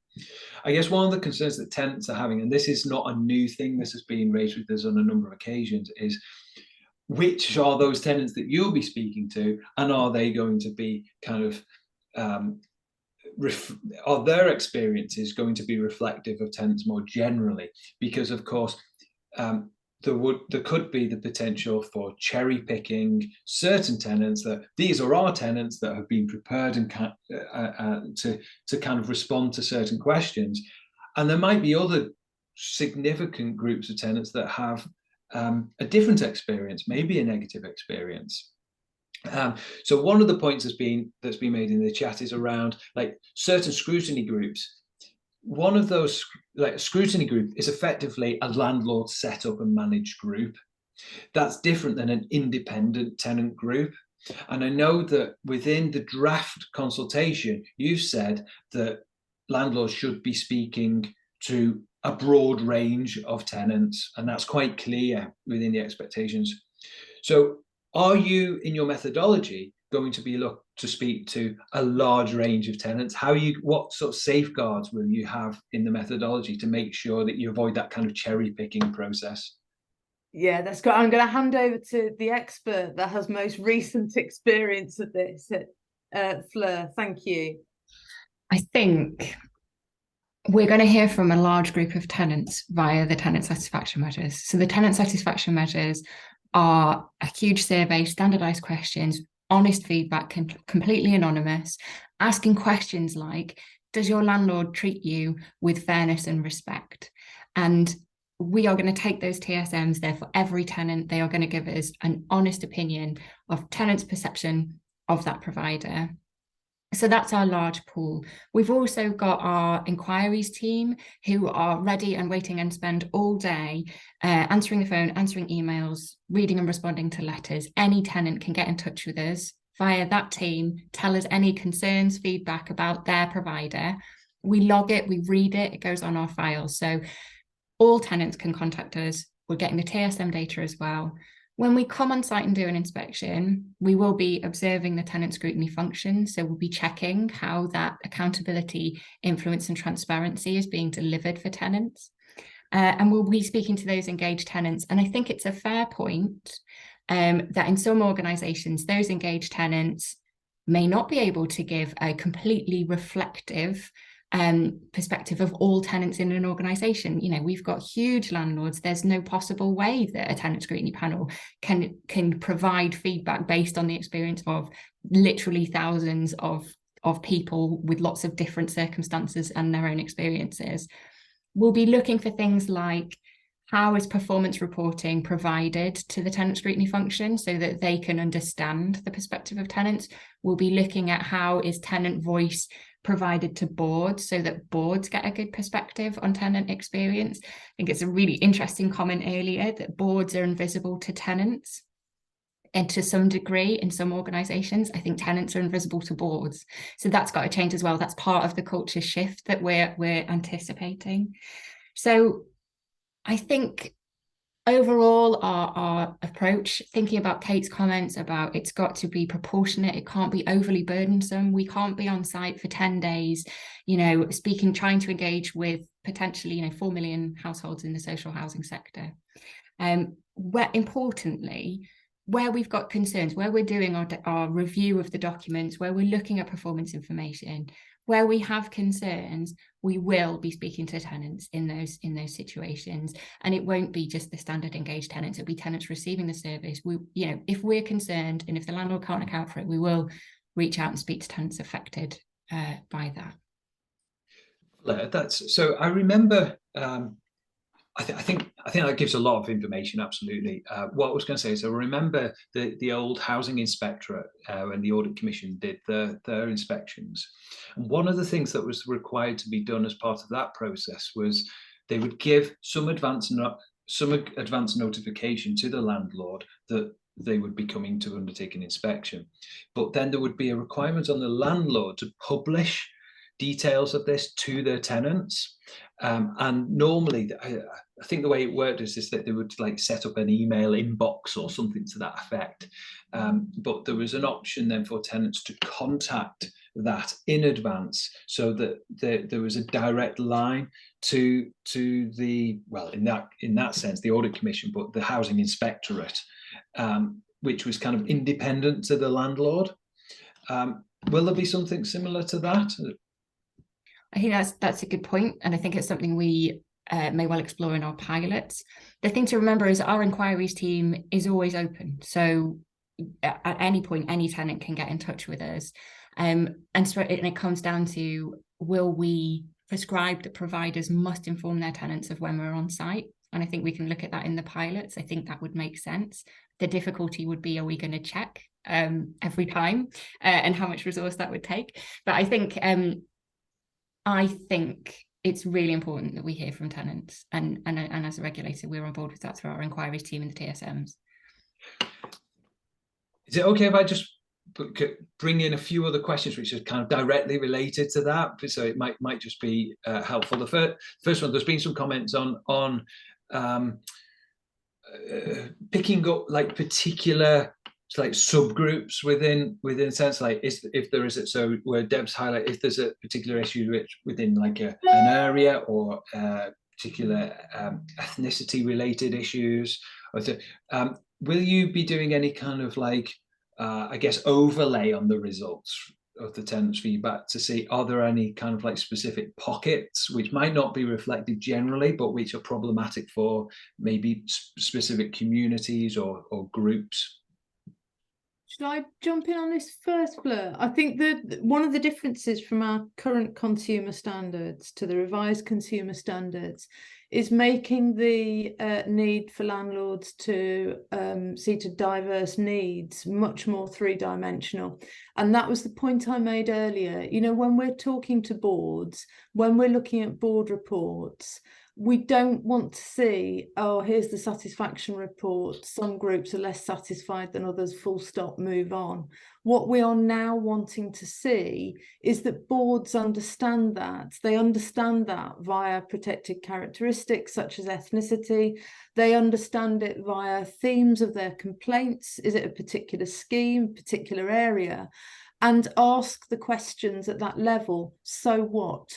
I guess one of the concerns that tenants are having, and this is not a new thing, this has been raised with us on a number of occasions, is which are those tenants that you'll be speaking to, and are they going to be kind of are their experiences going to be reflective of tenants more generally? Because of course there could be the potential for cherry picking certain tenants, that these are our tenants that have been prepared and to kind of respond to certain questions, and there might be other significant groups of tenants that have a different experience, maybe a negative experience. So one of the points that's been made in the chat is around like certain scrutiny groups. One of those, like a scrutiny group, is effectively a landlord set up and managed group. That's different than an independent tenant group. And I know that within the draft consultation, you've said that landlords should be speaking to a broad range of tenants, and that's quite clear within the expectations. So are you, in your methodology, going to be look to speak to a large range of tenants? What sort of safeguards will you have in the methodology to make sure that you avoid that kind of cherry picking process? Yeah, that's great. I'm going to hand over to the expert that has most recent experience of this, Fleur. Thank you. I think we're going to hear from a large group of tenants via the tenant satisfaction measures. So the tenant satisfaction measures are a huge survey, standardized questions, honest feedback, completely anonymous, asking questions like, does your landlord treat you with fairness and respect? And we are going to take those TSMs there for every tenant. They are going to give us an honest opinion of tenants' perception of that provider. So that's our large pool. We've also got our inquiries team who are ready and waiting and spend all day answering the phone, answering emails, reading and responding to letters. Any tenant can get in touch with us via that team, tell us any concerns, feedback about their provider. We log it, we read it, it goes on our file. So all tenants can contact us. We're getting the TSM data as well. When we come on site and do an inspection, we will be observing the tenant scrutiny function. So we'll be checking how that accountability, influence and transparency is being delivered for tenants. And we'll be speaking to those engaged tenants. And I think it's a fair point that in some organisations, those engaged tenants may not be able to give a completely reflective perspective of all tenants in an organisation. You know, we've got huge landlords. There's no possible way that a tenant scrutiny panel can provide feedback based on the experience of literally thousands of people with lots of different circumstances and their own experiences. We'll be looking for things like, how is performance reporting provided to the tenant scrutiny function so that they can understand the perspective of tenants? We'll be looking at how is tenant voice provided to boards so that boards get a good perspective on tenant experience. I think it's a really interesting comment earlier that boards are invisible to tenants. And to some degree, in some organisations, I think tenants are invisible to boards. So that's got to change as well. That's part of the culture shift that we're anticipating. So I think overall, our approach, thinking about Kate's comments about it's got to be proportionate, it can't be overly burdensome. We can't be on site for 10 days, you know, trying to engage with potentially, you know, 4 million households in the social housing sector. Importantly, where we've got concerns, where we're doing our review of the documents, where we're looking at performance information, where we have concerns, we will be speaking to tenants in those situations. And it won't be just the standard engaged tenants, it'll be tenants receiving the service. We, you know, if we're concerned and if the landlord can't account for it, we will reach out and speak to tenants affected by that. That's so. I remember. I think that gives a lot of information. Absolutely. What I was going to say is, I remember the old housing inspectorate when the audit commission did their inspections, and one of the things that was required to be done as part of that process was they would give some advance notification to the landlord that they would be coming to undertake an inspection, but then there would be a requirement on the landlord to publish details of this to their tenants. And normally, I think the way it worked is that they would like set up an email inbox or something to that effect. But there was an option then for tenants to contact that in advance, so that there was a direct line to the, well, in that sense, the audit commission, but the housing inspectorate, which was kind of independent to the landlord. Will there be something similar to that? I think that's a good point, and I think it's something we may well explore in our pilots. The thing to remember is our inquiries team is always open, so at any point, any tenant can get in touch with us. And it comes down to, will we prescribe that providers must inform their tenants of when we're on site? And I think we can look at that in the pilots. I think that would make sense. The difficulty would be, are we going to check every time, and how much resource that would take? But I think it's really important that we hear from tenants, and as a regulator, we're on board with that through our inquiries team and the TSMs. Is it okay if I just bring in a few other questions which are kind of directly related to that? So it might just be helpful. The first one, there's been some comments on picking up like particular like subgroups within a sense, like if there is it, so where Deb's highlight, if there's a particular issue within like an area, or particular ethnicity related issues, or will you be doing any kind of like I guess overlay on the results of the tenants' feedback to see, are there any kind of like specific pockets which might not be reflected generally, but which are problematic for maybe specific communities or groups? Should I jump in on this first, Fleur? I think that one of the differences from our current consumer standards to the revised consumer standards is making the need for landlords to see to diverse needs much more three-dimensional. And that was the point I made earlier. You know, when we're talking to boards, when we're looking at board reports, we don't want to see, oh, here's the satisfaction report. Some groups are less satisfied than others, full stop, move on. What we are now wanting to see is that boards understand that. They understand that via protected characteristics such as ethnicity. They understand it via themes of their complaints. Is it a particular scheme, particular area? And ask the questions at that level. So what?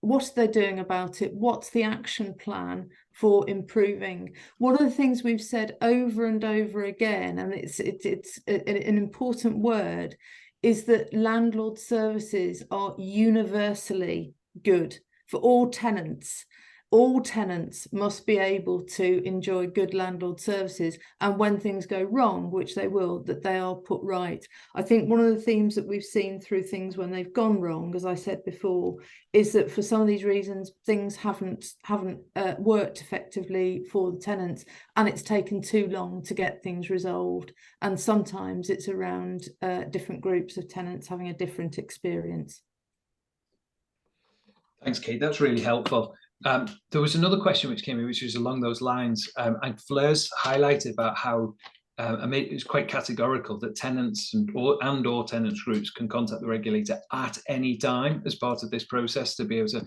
What are they doing about it? What's the action plan for improving? One of the things we've said over and over again, and it's an important word, is that landlord services are universally good for all tenants. All tenants must be able to enjoy good landlord services, and when things go wrong, which they will, that they are put right. I think one of the themes that we've seen through things when they've gone wrong, as I said before, is that for some of these reasons, things haven't worked effectively for the tenants, and it's taken too long to get things resolved. And sometimes it's around different groups of tenants having a different experience. Thanks, Kate. That's really helpful. There was another question which came in, which was along those lines, and Fleur's highlighted about how it was quite categorical that tenants or tenants groups can contact the regulator at any time as part of this process to be able to.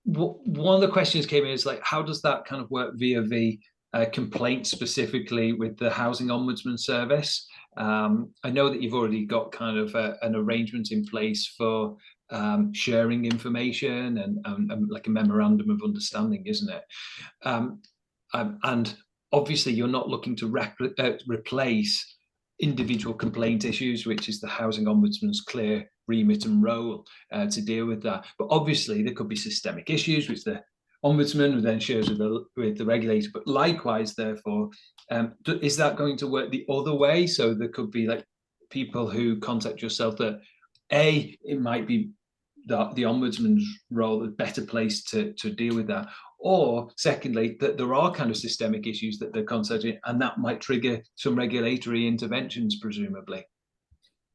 One of the questions came in is like, how does that kind of work via the complaint specifically with the Housing Ombudsman Service? I know that you've already got kind of an arrangement in place for sharing information and like a memorandum of understanding, isn't it? And obviously you're not looking to replace individual complaint issues, which is the Housing Ombudsman's clear remit and role to deal with that. But obviously there could be systemic issues which the Ombudsman then shares with the regulator. But likewise, therefore, is that going to work the other way? So there could be like people who contact yourself that it might be the Ombudsman's role a better place to deal with that, or secondly, that there are kind of systemic issues that they're considering, and that might trigger some regulatory interventions, presumably.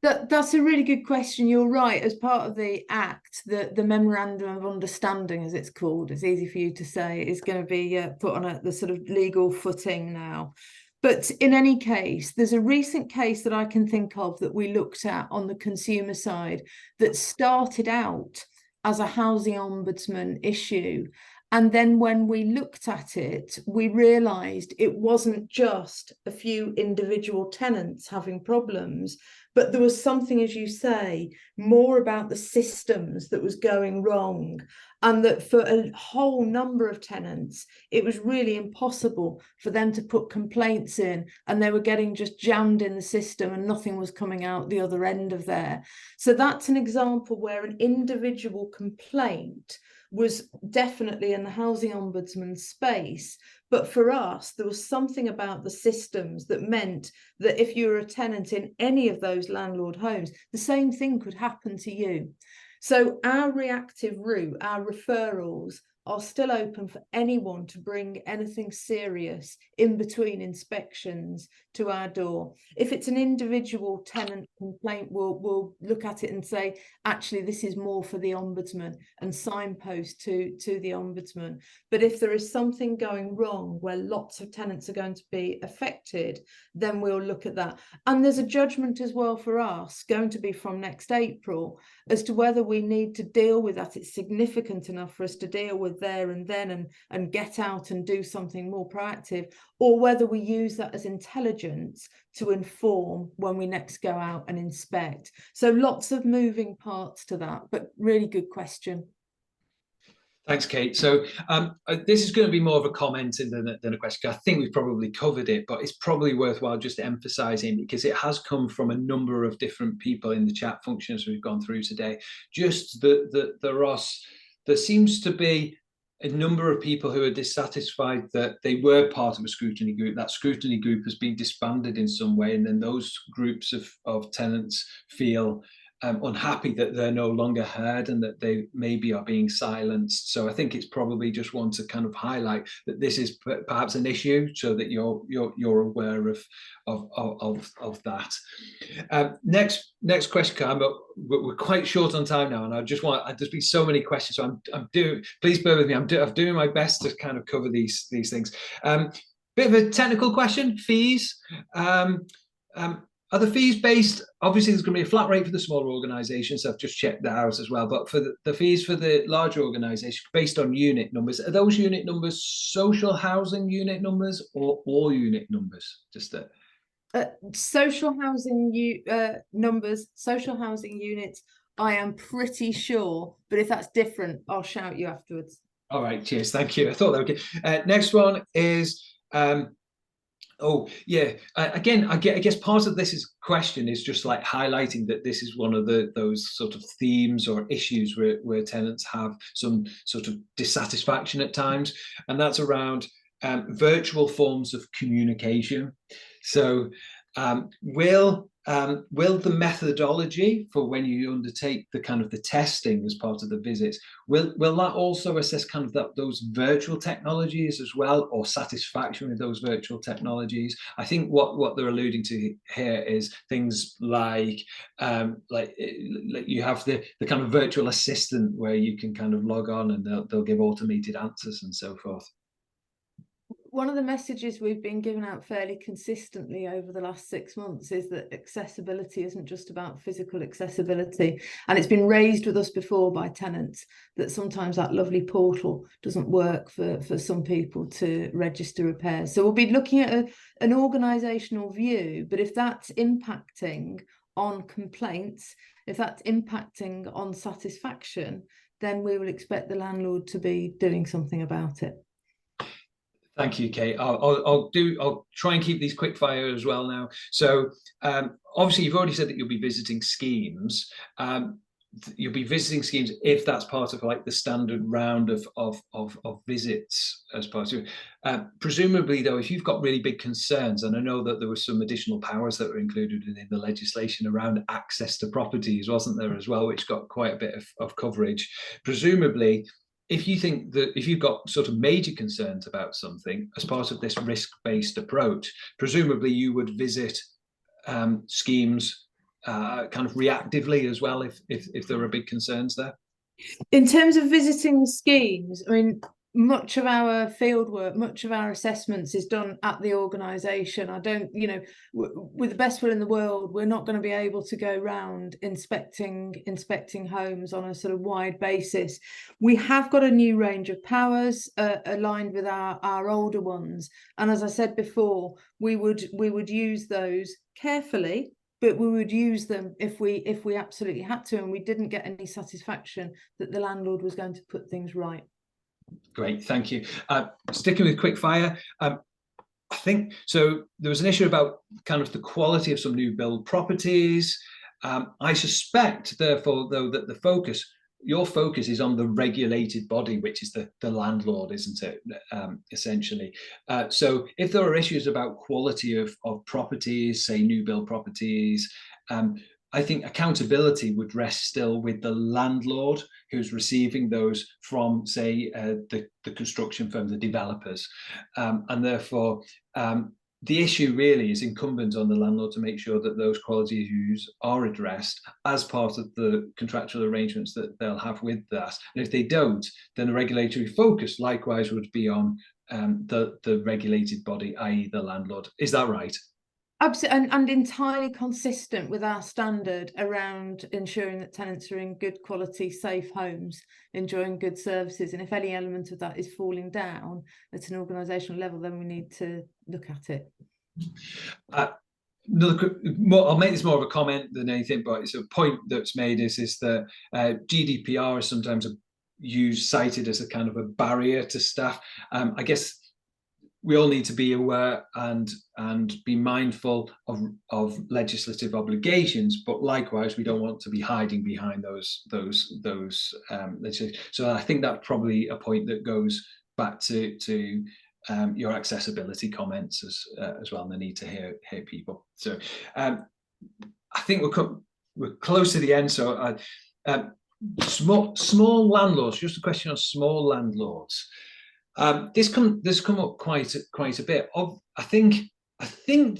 That's a really good question. You're right. As part of the Act, the Memorandum of Understanding, as it's called, it's easy for you to say, is going to be put on the sort of legal footing now. But in any case, there's a recent case that I can think of that we looked at on the consumer side that started out as a Housing Ombudsman issue. And then when we looked at it, we realised it wasn't just a few individual tenants having problems, but there was something, as you say, more about the systems that was going wrong. And that for a whole number of tenants, it was really impossible for them to put complaints in, and they were getting just jammed in the system and nothing was coming out the other end of there. So that's an example where an individual complaint was definitely in the Housing Ombudsman space. But for us, there was something about the systems that meant that if you were a tenant in any of those landlord homes, the same thing could happen to you. So our reactive route, our referrals, are still open for anyone to bring anything serious in between inspections to our door. If it's an individual tenant complaint, we'll look at it and say, actually, this is more for the Ombudsman, and signpost to the Ombudsman. But if there is something going wrong where lots of tenants are going to be affected, then we'll look at that. And there's a judgment as well for us, going to be from next April, as to whether we need to deal with that. It's significant enough for us to deal with there and then and get out and do something more proactive, or whether we use that as intelligence to inform when we next go out and inspect. So lots of moving parts to that, but really good question. Thanks, Kate. So this is going to be more of a comment than a question. I think we've probably covered it, but it's probably worthwhile just emphasising, because it has come from a number of different people in the chat functions we've gone through today. Just that there seems to be a number of people who are dissatisfied that they were part of a scrutiny group. That scrutiny group has been disbanded in some way, and then those groups of tenants feel unhappy that they're no longer heard and that they maybe are being silenced. So I think it's probably just one to kind of highlight that this is perhaps an issue, so that you're aware of that. Next question, Carl. We're quite short on time now, and there's been so many questions. So please bear with me. I'm doing my best to kind of cover these things. Bit of a technical question: fees. Are the fees based? Obviously, there's going to be a flat rate for the smaller organisations. So I've just checked that out as well. But for the fees for the larger organisations, based on unit numbers, are those unit numbers social housing unit numbers or all unit numbers? Just social housing numbers, social housing units, I am pretty sure. But if that's different, I'll shout you afterwards. All right, cheers. Thank you. I thought that would get. Next one is. Oh yeah, again, I guess part of this question is just like highlighting that this is one of those sort of themes or issues where tenants have some sort of dissatisfaction at times, and that's around virtual forms of communication. So will the methodology for when you undertake the kind of the testing as part of the visits, will that also assess kind of those virtual technologies as well, or satisfaction with those virtual technologies? I think what they're alluding to here is things like you have the kind of virtual assistant where you can kind of log on and they'll give automated answers and so forth. One of the messages we've been giving out fairly consistently over the last 6 months is that accessibility isn't just about physical accessibility. And it's been raised with us before by tenants that sometimes that lovely portal doesn't work for some people to register repairs. So we'll be looking at an organisational view, but if that's impacting on complaints, if that's impacting on satisfaction, then we will expect the landlord to be doing something about it. Thank you, Kate. I'll try and keep these quick fire as well now. So obviously you've already said that you'll be visiting schemes. You'll be visiting schemes if that's part of like the standard round of visits as part of it. Presumably though, if you've got really big concerns, and I know that there were some additional powers that were included in the legislation around access to properties, wasn't there as well, which got quite a bit of coverage. Presumably, if you think that if you've got sort of major concerns about something as part of this risk-based approach, presumably you would visit schemes kind of reactively as well if there are big concerns there. In terms of visiting the schemes, I mean, much of our field work, much of our assessments is done at the organisation. I don't, with the best will in the world, we're not going to be able to go round inspecting homes on a sort of wide basis. We have got a new range of powers aligned with our older ones, and as I said before, we would use those carefully, but we would use them if we absolutely had to, and we didn't get any satisfaction that the landlord was going to put things right. Great, thank you. Sticking with quickfire, I think so. There was an issue about kind of the quality of some new build properties. I suspect, therefore, though, that your focus is on the regulated body, which is the landlord, isn't it? Essentially. So if there are issues about quality of properties, say new build properties, I think accountability would rest still with the landlord who's receiving those from, say, the construction firm, the developers. And therefore, the issue really is incumbent on the landlord to make sure that those quality issues are addressed as part of the contractual arrangements that they'll have with that. And if they don't, then the regulatory focus likewise would be on the regulated body, i.e. the landlord. Is that right? Absolutely, and entirely consistent with our standard around ensuring that tenants are in good quality, safe homes, enjoying good services. And if any element of that is falling down at an organisational level, then we need to look at it. I'll make this more of a comment than anything, but it's a point that's made is that GDPR is sometimes cited as a kind of a barrier to staff. I guess we all need to be aware and be mindful of legislative obligations, but likewise we don't want to be hiding behind those so I think that's probably a point that goes back to your accessibility comments as well, and the need to hear people. So I think we're close to the end. So small landlords, just a question on small landlords. This come up quite a bit. I think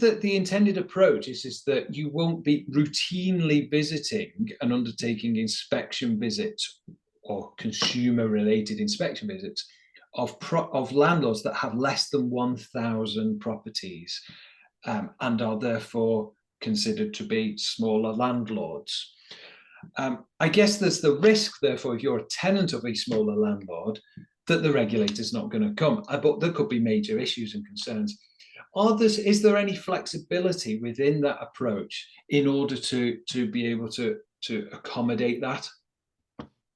that the intended approach is that you won't be routinely visiting and undertaking inspection visits or consumer-related inspection visits of landlords that have less than 1,000 properties and are therefore considered to be smaller landlords. I guess there's the risk, therefore, if you're a tenant of a smaller landlord, that the regulator's not going to come. But there could be major issues and concerns. Is there any flexibility within that approach in order to be able to accommodate that?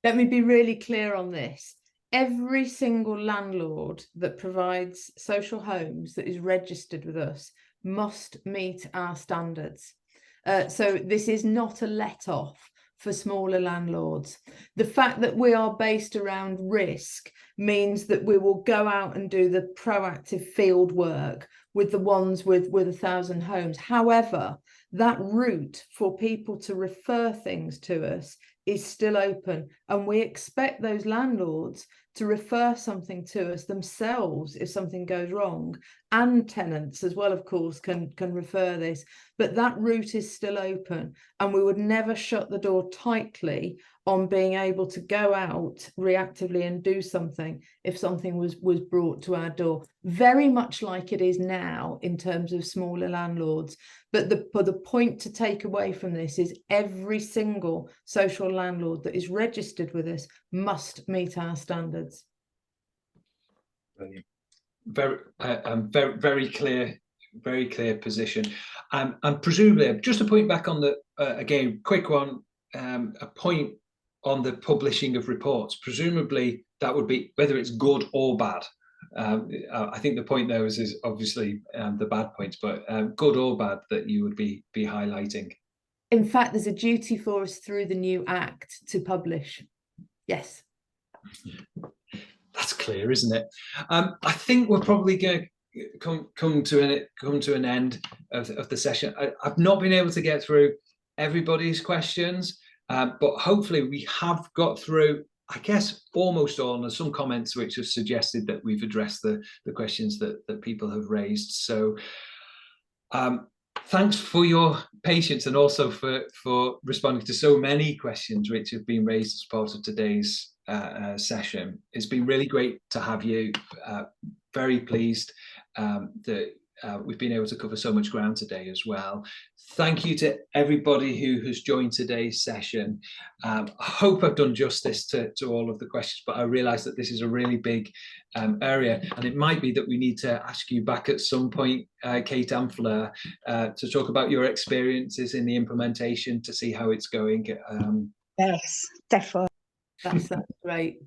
Let me be really clear on this. Every single landlord that provides social homes that is registered with us must meet our standards. So this is not a let-off for smaller landlords. The fact that we are based around risk means that we will go out and do the proactive field work with the ones with 1,000 homes. However, that route for people to refer things to us is still open, and we expect those landlords to refer something to us themselves if something goes wrong, and tenants as well, of course, can refer this, but that route is still open, and we would never shut the door tightly on being able to go out reactively and do something if something was brought to our door, very much like it is now in terms of smaller landlords. But the point to take away from this is every single social landlord that is registered with us must meet our standards. Brilliant. Very clear position. And presumably, just to point back on the again, quick one, a point on the publishing of reports. Presumably, that would be whether it's good or bad. I think the point there is obviously the bad points, but good or bad that you would be highlighting. In fact, there's a duty for us through the new Act to publish. Yes. That's clear, isn't it? I think we're probably going to come to an end of the session. I've not been able to get through everybody's questions, but hopefully we have got through, I guess, almost all. And there's some comments which have suggested that we've addressed the questions that people have raised. So thanks for your patience, and also for responding to so many questions which have been raised as part of today's session. It's been really great to have you. Very pleased that we've been able to cover so much ground today as well. Thank you to everybody who has joined today's session. I hope I've done justice to all of the questions, but I realise that this is a really big area, and it might be that we need to ask you back at some point, Kate and Fleur, to talk about your experiences in the implementation, to see how it's going. Yes, definitely. That's great.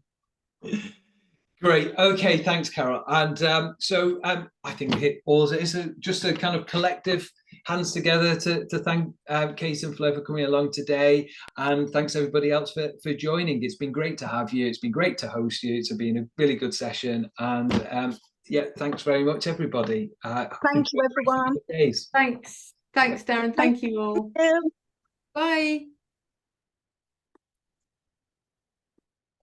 Great. Okay. Thanks, Carol. And so I think it's just a kind of collective hands together to thank Kate and Fleur for coming along today, and thanks everybody else for joining. It's been great to have you. It's been great to host you. It's been a really good session, and yeah, thanks very much, everybody. Thank you, everyone. Thanks, Darren. Thank you all. Bye.